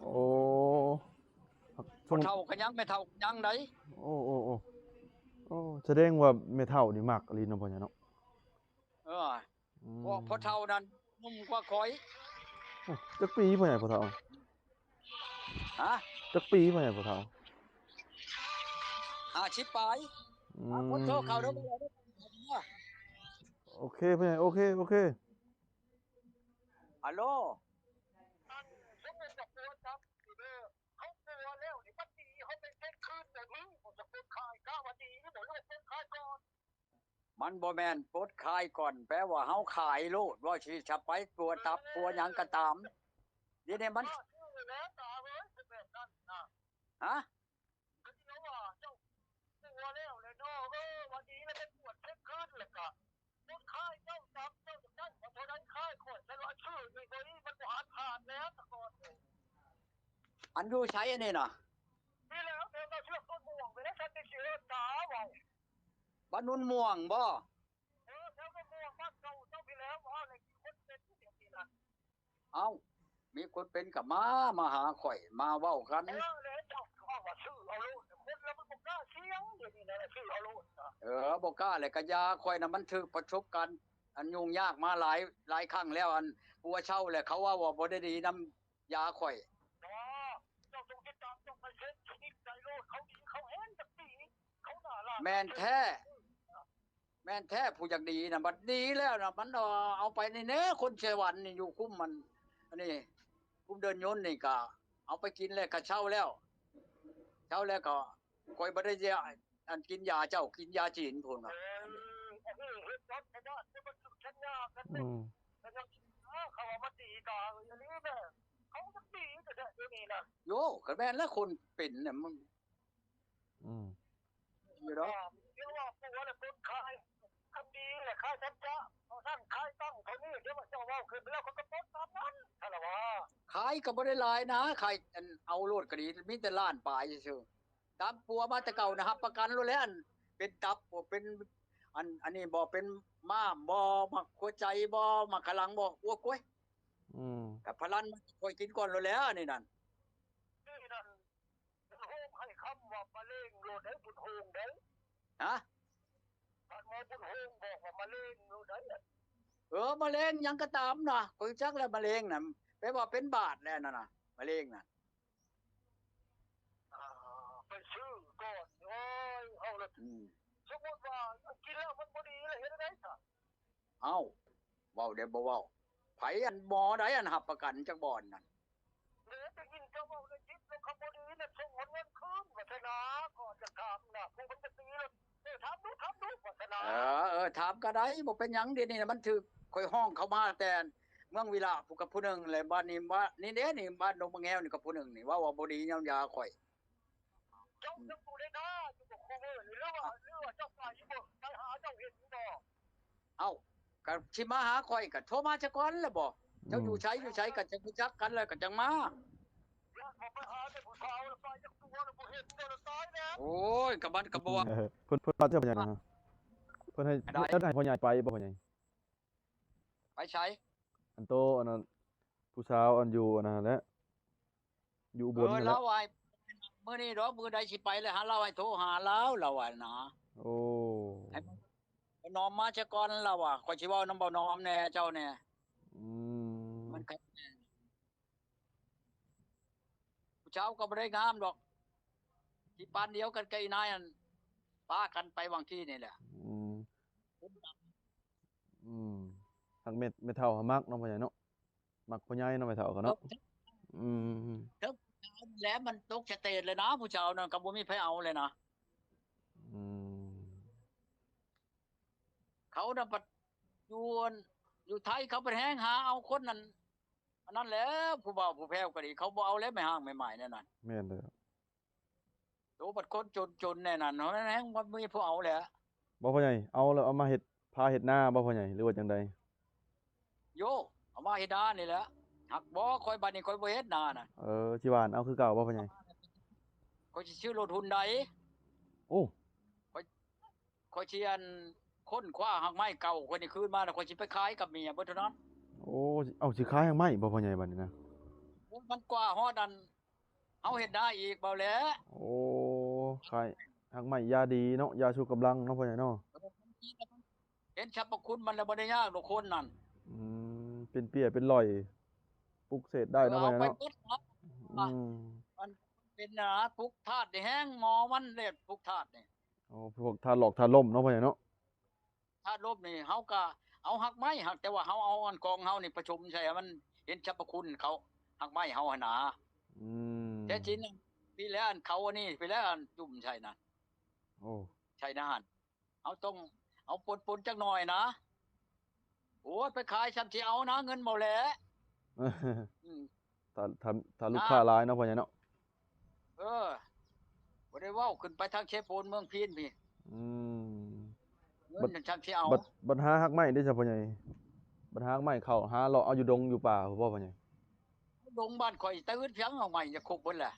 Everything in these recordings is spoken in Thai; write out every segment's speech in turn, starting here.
โอ้บ่ส่งเฒ่าก็ยังไม่เฒ่ายังได้โอ้โอ้โอ้โอ้แสดงว่าแม่เฒ่านี่มักอีหลีเนาะพ่อใหญ่เนาะเอออืเพราะพ่อมเฒ่านั้นหนุ่มกว่าข้อยโอ้จักปีพ่อใหญ่พ่อเฒ่าฮะจักปีพ่อใหญ่พ่อเฒ่า50ปลายอืคนโทรเข้าเด้อบ่มได้เด้อโอเคพ่อใหญ่โอเคโอเคฮัลโหลอันสมมุติว่าปวดครับเด้อเขากลัวแล้วนี่มันดีเขาไปเช็คคืนแบบนี้ผมจะเป็นคายกล้าว่าดีนี่บอกว่าเป็นคายก่อนมันบ่แม่นปลดคายก่อนแปลว่าเฮาขายโลดว่าสิจะไปปัวตับปัวหยังก็ตามเดี๋ยวนี้มันชื่อแล้วตาเว้ยเป็นแบบนั้นนะฮะก็ที่เขาว่าเจ้ากลัวแล้วเลยเนาะวันนี้แล้วเป็นปวดเช็คคืนเลยกะต้นคายเจ้าจับเจ้าจะได้ขอโทษได้คายข่อยแต่ว่าชื่อนี่คนนี้มันผ่านแล้วตะกอนเลย อันอยู่ใช้อันนี้น่ะนี่แล้วเดี๋ยวเราเชือกต้นม่วงไปแล้วฉันจะเชื่อตาไว้ บ้านนุ่นม่วงบ่แถวต้นม่วงบ้านเก่าเจ้าพี่แล้วว่าอะไรคนเป็นที่เสียทีละ เอ้ามีคนเป็นกับมาหาข่อยมาเว้ากันเลยเจ้าข้าว่าชื่อเอาโลดคนแล้วมันบอกกล้าเสียงอย่างนี้นะชื่อเอาโลดนะบ่กล้าแหละก็ยาข่อยน่ะมันถึกประสบการณ์อันยุ่งยากมาหลายครั้งแล้วอันผัวเช่าแหละเขาว่าบ่ได้ดีนำยาข่อยอ๋อเจ้าจงติดตามจงไปเช็คคิดใจโลดเขาดีเขาเห็นจากปีเขาหน้าลาแม่นแท้ แม่นแท้ผู้อยากดีน่ะบัดดีแล้วน่ะมันเอาไปนี่แน่คนเชวันนี่อยู่คุ้มมันอันนี้คุ้มเดินยนต์นี่ก็เอาไปกินแล้วก็เช่าแล้วก็ข่อยบ่ได้ยาอันกินยาเจ้ากินยาจีนพุ่นเอน่ะอเฮ็ดรถไปได้ที่มันสุดชันยากันอืนี่มแต่ยังเขาว่ามาตีกาอย่างนี้แม่เขาจะตีแต่เดี๋ยวนี้นะโยก็แม่นแล้วคนเป็นน่ะมันอืมอยู่ดอก เรียกว่าปัวเลยเป็นคายคำดีแหละคายชันจ้าเขาท่านคายตั้งเขานี่เดี๋ยวมันเจ้าว่าขึ้นไปแล้วเขาก็ต้นตามนั้นถ้าละว่า ขายก็บ่ได้หลายนะขายอันเอาโลดก็ดีมีแต่ล้านปลายซื่อๆตามปัวมาแต่เก่านะครับประกันโลดแล้วอันเป็นตับบ่เป็นอันนี้บ่เป็นม้ามบ่มักหัวใจบ่มักขะลังบ่อ้วกกล้วย อืมกับพลันค่อยกินก่อนโลดแล้วอันนี่นั่นนี่นั่นโฮมให้คำว่ามะเร็งโลดได้บุญโฮงได้ ฮะ ท่านหมอบุญโฮงบอกว่ามะเร็งโลดได้มะเร็งหยังก็ตามนะข้อยจักแล้วมะเร็งน่ะแปลว่าเป็นบาดแล้วนั่นน่ะมะเร็งน่ะไปซื้อก่อนโอ้ยเอาละอืมสมมติว่ากินแล้วมันพอดีเลยเห็นได้ค่ะ เอ้าเว้าได้บ่เว้าไผอันหมอใดอันหับประกันจักบ่อนนั่นเหลือจะกินเจ้าว่าเลยจิตแล้วคำพอดีเนี่ยส่งเงินคืนวัฒนาก่อนจะถามนะผู้มันจะตีเลยถามดูวัฒนาถามก็ได้บ่เป็นหยังเดี๋ยวนี้น่ะมันถูกค่อยห้องเข้ามาแต่เมืองวิระผู้กับผู้หนึงแล้วบ้านนี้ว่านี่เด้นี่บ้านดงมะแงวนี่กับผู้หนึงนี่ว่าบ่ดียายาข่อยเจ้าจะดูได้นะอยู่กับคู่มือหรือว่าเจ้าฝ่ายที่บอกไปหาเจ้าเห็นบ่ เอ้าก็สิมาหาข่อยก็โทรมาซะก่อนแล้วบ่เจ้าอยู่ไสก็จะรู้จักกันแล้วก็จังมา ไปหาแต่ผู้สาวแล้วไปจากตัวแล้วบ่เห็นบ่ตายแล้วโอ้ยกับมันกับบ่ว่าเพิ่นว่าเจ้าพ่อใหญ่นะเพิ่นให้ได้เจ้าให้พ่อใหญ่ไปบ่พ่อใหญ่ไปใช้ อันโตอันนั้นผู้สาวอันอยู่อันนั้นแหละอยู่อุบลนั่นแหละเราไว้มื้อนี้ดอกมื้อใดสิไปแล้วหาเราให้โทรหาเราว่านะโอ้ให้บ่น้อมมาซะก่อนเราว่าข้อยสิเว้านำบ่น้อมแน่เจ้าแน่อืมมันก็ผู้เจ้าก็บ่ได้งามดอกสิปานเดียวกันกับอีนายอันปากันไปบางทีนี่แหละอืมอืมหักเม็ดเฒ่าหามักเนาะพ่อใหญ่เนาะมักพ่อใหญ่เนาะแม่เฒ่าก็เออเนาะอืมเทิงแล้วมันตกสเตจเลยนะผู้เจ้านั่นก็บ่มีไผเอาเลยนะอืมเขาน่ะปัดอยู่อั่นอยู่ไทยเขาไปแฮงหาเอาคนนั้นอันนั้นแหล้วผู้บ่าวผู้แพ้วก็ดีเขาบ่เอาแล้วแม่ห้างใหม่ๆนั่นน่ะ แม่นเด้อโตบัดคนจนๆแน่นั่นเนาะแฮงบ่มีผู้เอาแหละบ่พ่อใหญ่เอาแล้วเอามาเฮ็ดพาเฮ็ดนาบ่พ่อใหญ่หรือว่าจังใดโยเอามาเฮ็ดนานี่แหละหักบ่ค่อยบัดนี้ค่อยบ่เฮ็ดนาน่ะสิหวานเอาคือเก่าบ่พ่อใหญ่ค่อยสิซื้อรถ Hyundai โอ้ค่อยค่อยสิอันค้นคว้าหักไม้เก่าค่อยนี่คืนมาแล้วค่อยสิไปขายกับเมียเบิดเท่านั้นโอ้เอาสิขายหยังไม้บ่พ่อใหญ่บัดนี้นะเ มันกว่าฮอดอันเฮาเฮ็ดได้อีกเบาแหล้ว โอ้ขายหักไม้ยาดีเนาะยาชูกำลังเนาะพ่อใหญ่เนาะ เห็นสรรพคุณมันแล้วบ่ได้ยากดอกคนนั่นอืเป็นเปียเป็นร่อยปลุกเสร็จได้เนาะพ่อเอาใหญ่เนาะไปเบิดนะอืมมันเป็นปลุกธาตุนี่แห้งหมอมันเด้ปลุกธาตุนี่โอ้พวกทานหลอกทานล่มเนาะพ่อใหญ่เนาะธาตุลบนี่เฮาก็เอาหักไม้หักแต่ว่าเฮาเอาอันกองเฮานี่ประชุมใช่ให้มันเห็นสรรพคุณเขาหักไม้เฮาหั่นนะอืมแต่จริงพี่แล้วอันเขาอันนี้พี่แล้วอันจุ่มใช่นะ โอ้ ใช่นะหั่นเอาต้องเอาปนๆจักหน่อยนะโอ้ยไปขายฉันสิเอานะเงินบ่แลอืม ถ้าลูกนะค้าร้ายเนาะพ่อใหญ่เนาะเออบ่ได้เว้าขึ้นไปทางเชฟโปนเมืองพีนพี่อืมเงิบัดนฉันสิเอาบัดหาหักไม้ได้จ้ะพ่อใหญ่บัดหาหักไม้เข้าหาเลาะเอาอยู่ดงอยู่ป่าบ่พ่อใหญ่ดงบ้านข่อยตื้นเพียงเอาใหม่จะครบเบิดแหละ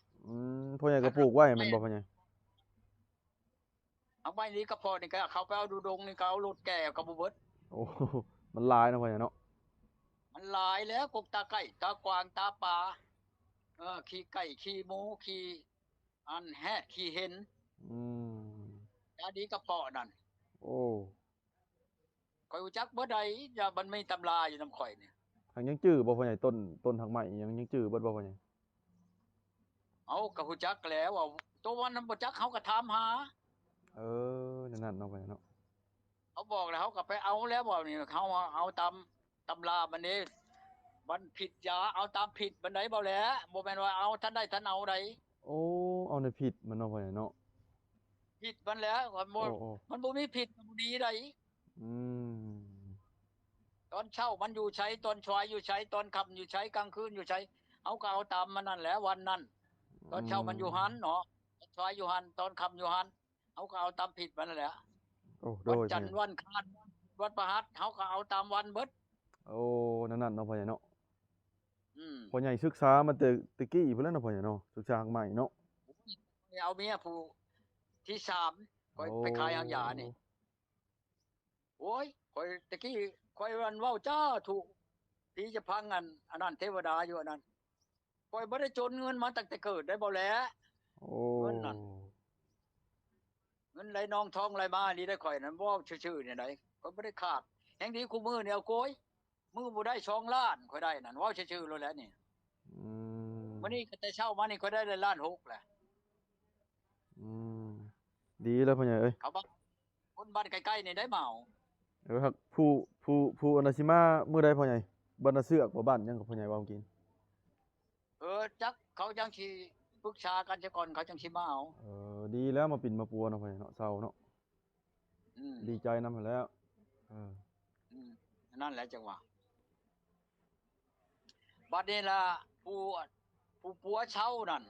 พ่อใหญ่ก็ปลูกไว้แม่นบ่พ่อใหญ่เอาใบนี้ก็พอนี่ก็เขาไปเอาดูดงนี่ก็เอารถแก่กับบ่เบิดโอ้มันหลายเนาะพ่อใหญ่เนาะมันหลายแล้วกบตาไก่ตากวางตาปลาขี้ไก่ขี้หมูขี้อันแฮะขี้เห็นอืมอันนี้ก็เพาะนั่นโอ้ข่อยรู้จักบ่ได้อย่ามันมีตำราอยู่นำข่อยนี่หักยังจื้อบ่พ่อใหญ่ต้นหักไม้ยังจื้อเบิดบ่พ่อใหญ่เอาก็รู้จักแล้วว่าตัววันนั้นบ่จักเขาก็ถามหาเออนั่นเนาะพ่อใหญ่เนาะเขาบอกแล้วเขาก็ไปเอาแล้วบอกนี่เขาเอาตามตำรามันนี่มันผิดยาเอาตามผิดบันไดบ่แหล้วบ่แม่นว่าเอาท่านได้ท่านเอาใดโอ้เอาในผิดมันเนาะพ่อใหญ่เนาะผิดมันแล้วมันบ่โอ้มันบ่มีผิดมันบ่ดีใดอืมตอนเช้ามันอยู่ใช้ตอนชายอยู่ใช้ตอนค่ำอยู่ใช้กลางคืนอยู่ใช้เอาก็เอาตามมันนั่นแหละวันนั้นตอนเช้ามันอยู่หันเนาะตอนชายอยู่หันตอนค่ำอยู่หันเอาก็เอาตามผิดมันนั่นแหละโอ้โดวันยจันทร์วันคานวันพฤหัสเขาก็เอาตามวันเบิดโอ้นั่นเนาะพ่อใหญ่เนาะอืมพ่อใหญ่ศึกษามาแต่ตะกี้พุ่นแล้วเนาะพ่อใหญ่เนาะศึกษาใหม่เนาะเอาเมียผู้ที่3ข่อยไปขายหางยานี่โอ้ยข่อยตะกี้ข่อยวันเว้าจ้าถูกพี่จะพังอันนั้นเทวดาอยู่อันนั้นข่อยบ่ได้จนเงินมาตั้งแต่เกิดได้บ่แลโอ้เงินนั่นเงินไหลนองทองไหลมานี่ได้ข่อยนั่นบ่ชื่อๆเนี่ยไดข่อยบ่ได้ขาดแห่งดีคู่มือเนี่ยเอาโกยมือบ่ได้2ล้านข่อยได้นั่นเว้าชื่อๆโลดแล้วนี่อืมมื้อนี้ก็แต่เช้ามานี่ข่อยได้1.6 ล้านแหละอืมดีแล้วพ่อใหญ่เอ้ยเขาบ่คนบ้านใกล้ๆนี่ได้เมาครับผู้อันน่ะสิมามื้อใดพ่อใหญ่บ้านนาเสือกบ่บ้านหยังกับพ่อใหญ่เว้าเมื่อกี้จักเขาจังสิปรึกษากันซะก่อนเขาจังสิมาเอาดีแล้วมาปิ่นมาปัวเนาะพ่อใหญ่เนาะเซาเนาะอืมดีใจนำหั้นแหล้วเอออืมนั่นแหละจังหวะบัดนี้ล่ะผู้ปัวเช่านั่น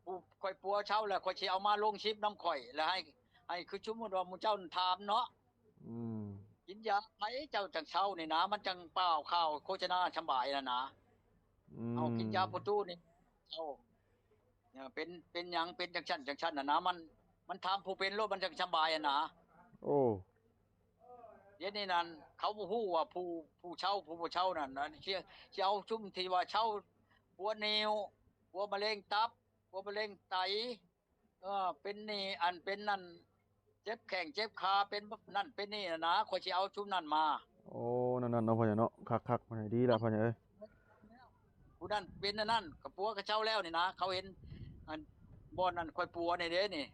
ผู้ข่อยปัวเช่าแล้วข่อยสิเอามาลงชิปน้ำข่อยแล้วให้คือสมมุติว่าหมู่เจ้าถามเนาะอืมกินยาไผเจ้าจังเช่านี่นะมันจังเปล่าข้าวโฆษณาสำบายน่ะนะเอากินยาปุตู้นี่เช่าเนี่ยเป็นหยังเป็นจังซั่นน่ะนะมันถามผู้เป็นโรคมันจังสำบายน่ะโอ้เดี๋ยวนี้นั่นเขาบ่ฮู้ว่าผู้เช่าผู้บ่เช่านั่นนะสิเอาซุมที่ว่าเช่าปัวนิ้วปัวมะเร็งตับปัวมะเร็งไตเป็นนี่อันเป็นนั่นเจ็บแข้งเจ็บขาเป็นนั่นเป็นนี่น่ะนะข่อยสิเอาซุมนั่นมาโอ้นั่นๆเนาะพ่อใหญ่เนาะคักๆพ่อใหญ่ดีแล้วพ่อใหญ่เอ้ยผู้นั้นเป็นอันนั้นก็ปัวก็เช่าแล้วนี่นะเขาเห็นอันบ่อนนั่นข่อยปัวนี่เด้นี่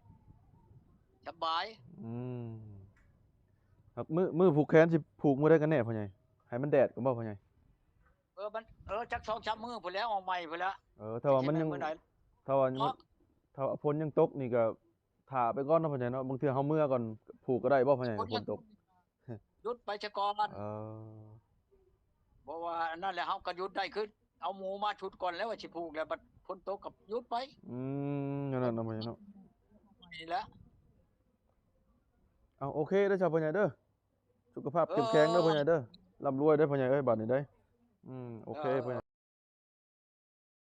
สบายอืมครับมือผูกแขนสิผูกมื้อใดกันแน่พ่อใหญ่ให้มันแดดก็บ่พ่อใหญ่มันจัก2-3มื้อพุ่นแล้วออกใหม่พุ่นแล้วถ้าว่ามันยังถ้าว่าฝนยังตกนี่ก็ท่าไปก่อนเนาะพ่อใหญ่เนาะบางเทื่อเฮาเมื่อก่อนผูกก็ได้บ่พ่อใหญ่ฝนตกหยุดไปซะก่อนเพราะว่านั่นแหละเฮาก็หยุดได้คือเอาหมูมาชุดก่อนแล้วว่าสิผูกแล้วบัดฝนตกก็หยุดไปนั่นน่ะเนาะพ่อใหญ่เนาะนี่แหละเอาโอเคเด้อจ้าพ่อใหญ่เด้อสุขภาพเข้มแข็งเด้อพ่อใหญ่เด้อร่ำรวยเด้อพ่อใหญ่เอ้ยบัดนี้เด้อโอเคพ่อใหญ่